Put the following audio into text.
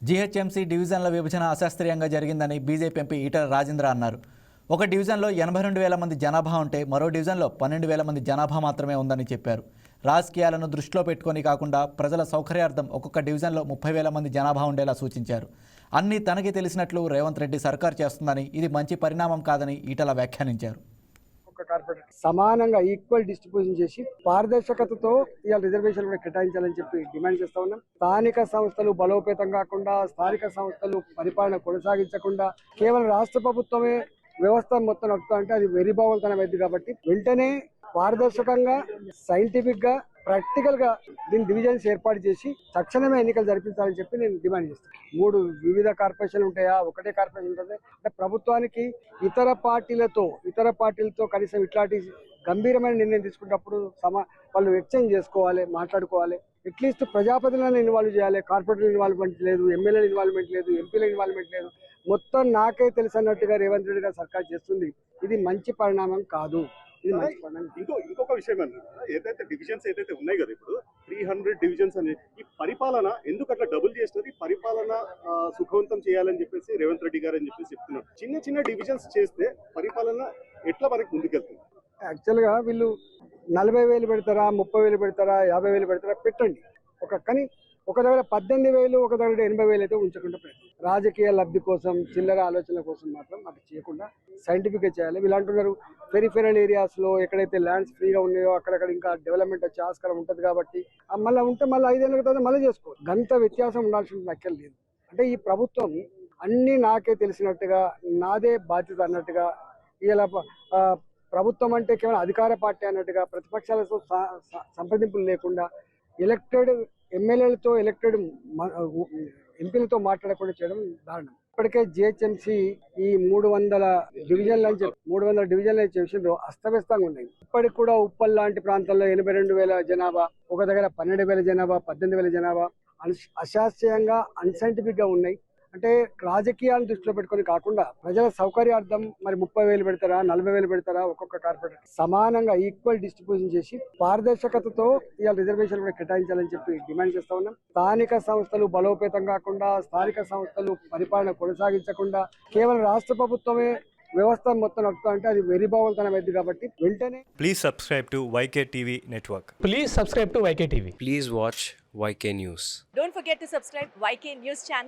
GHMC డివిజన్ల విభజన అశాస్త్రీయంగా జరిగిందని బీజేపీ ఎంపీ ఈటల రాజేంద్ర అన్నారు. ఒక డివిజన్లో 82,000 మంది జనాభా ఉంటే మరో డివిజన్లో 12,000 మంది జనాభా మాత్రమే ఉందని చెప్పారు. రాజకీయాలను దృష్టిలో పెట్టుకొని కాకుండా ప్రజల సౌకర్యార్థం ఒక్కొక్క డివిజన్లో 30,000 మంది జనాభా ఉండేలా సూచించారు. అన్నీ తనకి తెలిసినట్లు రేవంత్ రెడ్డి సర్కార్ చేస్తుందని, ఇది మంచి పరిణామం కాదని ఈటల వ్యాఖ్యానించారు. సమానంగా ఈక్వల్ డిస్ట్రిబ్యూషన్ చేసి పారదర్శకతతో ఇవాళ రిజర్వేషన్ కూడా కేటాయించాలని చెప్పి డిమాండ్ చేస్తా ఉన్నాం. స్థానిక సంస్థలు బలోపేతం కాకుండా, స్థానిక సంస్థలు పరిపాలన కొనసాగించకుండా కేవలం రాష్ట్ర ప్రభుత్వమే వ్యవస్థ మొత్తం నడుపుతా అంటే అది వెరిభావంతనం అయింది. కాబట్టి వెంటనే పారదర్శకంగా, సైంటిఫిక్ గా, ప్రాక్టికల్ గా దీని డివిజన్స్ ఏర్పాటు చేసి తక్షణమే ఎన్నికలు జరిపించాలని చెప్పి నేను డిమాండ్ చేస్తాను. 3 వివిధ కార్పొరేషన్లు ఉంటాయా, ఒకటే కార్పొరేషన్ ఉంటుంది అంటే ప్రభుత్వానికి ఇతర పార్టీలతో కనీసం ఇట్లాంటి గంభీరమైన నిర్ణయం తీసుకున్నప్పుడు వాళ్ళు ఎక్స్చేంజ్ చేసుకోవాలి, మాట్లాడుకోవాలి. అట్లీస్ట్ ప్రజాప్రతినిధులను ఇన్వాల్వ్ చేయాలి. కార్పొరేటర్ ఇన్వాల్వ్మెంట్ లేదు, ఎమ్మెల్యేల ఇన్వాల్వ్మెంట్ లేదు, ఎంపీల ఇన్వాల్వ్మెంట్ లేదు. మొత్తం నాకే తెలుసు అన్నట్టుగా రేవంత్ రెడ్డి గారు సర్కార్ చేస్తుంది. ఇది మంచి పరిణామం కాదు. ఇంకొక విషయం ఏదైతే డివిజన్స్ ఏదైతే ఉన్నాయి కదా, ఇప్పుడు 300 డివిజన్స్ అనేది ఈ పరిపాలన ఎందుకు అట్లా డబుల్ చేస్తుంది, పరిపాలన సుఖవంతం చేయాలని చెప్పేసి రేవంత్ రెడ్డి గారు అని చెప్పేసి చెప్తున్నారు. చిన్న చిన్న డివిజన్స్ చేస్తే పరిపాలన ఎట్లా మనకి ముందుకెళ్తుంది? యాక్చువల్ గా వీళ్ళు 40,000 పెడతారా, 30,000 పెడతారా, 50,000 పెడతారా పెట్టండి. కానీ ఒక దగ్గర 18,000, ఒక దగ్గర 80,000 అయితే ఉంచకుండా పెట్టండి. రాజకీయ లబ్ధి కోసం, చిల్లర ఆలోచనల కోసం మాత్రం అటు చేయకుండా సైంటిఫిక్ గా చేయాలి. వీళ్ళు అంటున్నారు పెరిఫెరల్ ఏరియాస్ లో ఎక్కడైతే ల్యాండ్స్ ఫ్రీగా ఉన్నాయో అక్కడక్కడ ఇంకా డెవలప్మెంట్ వచ్చే ఆస్కారం ఉంటుంది. కాబట్టి మళ్ళీ ఉంటే మళ్ళీ 5 ఏళ్ళ తర్వాత మళ్ళీ చేసుకోవాలి. గంత వ్యత్యాసం ఉండాల్సిన లెక్కలు లేదు. అంటే ఈ ప్రభుత్వం అన్ని నాకే తెలిసినట్టుగా, నాదే బాధ్యత అన్నట్టుగా, ఇలా ప్రభుత్వం అంటే కేవలం అధికార పార్టీ అన్నట్టుగా, ప్రతిపక్షాలతో సంప్రదింపులు లేకుండా, ఎలక్టెడ్ ఎమ్మెల్యేలతో, ఎలక్టెడ్ ఎంపీలతో మాట్లాడకుండా చేయడం దారుణం. ఇప్పటికే జిహెచ్ఎంసీ ఈ 300 డివిజన్లు అని చెప్పి 300 డివిజన్లు అని విషయంలో అస్తవ్యస్తంగా ఉన్నాయి. ఇప్పటికి కూడా ఉప్పల్ లాంటి ప్రాంతాల్లో 82,000 జనాభా, ఒక దగ్గర 12,000 జనాభా, 18,000 జనాభా అశాస్త్రీయంగా, అన్సైంటిఫిక్ గా ఉన్నాయి. అంటే రాజకీయాలను దృష్టిలో పెట్టుకొని కాకుండా ప్రజల సౌకర్యార్థం మరి 30,000 పెడతారా, 40,000 పెడతారా, ఒక్కొక్క కార్పొరేటర్ సమానంగా ఈక్వల్ డిస్ట్రిబ్యూషన్ చేసి పారదర్శకతతో ఇవాళ రిజర్వేషన్ కూడా కేటాయించాలని చెప్పి డిమాండ్ చేస్తా ఉన్నాం. స్థానిక సంస్థలు బలోపేతం కాకుండా, స్థానిక సంస్థలు పరిపాలన కొనసాగించకుండా కేవలం రాష్ట్ర ప్రభుత్వమే వ్యవస్థ మొత్తం నడుపుతా అంటే అది వెరిభావంతనం అయింది. కాబట్టి వెంటనే please subscribe to YK TV network. Please subscribe to YK TV. Please watch YK News. Don't forget to subscribe YK News channel.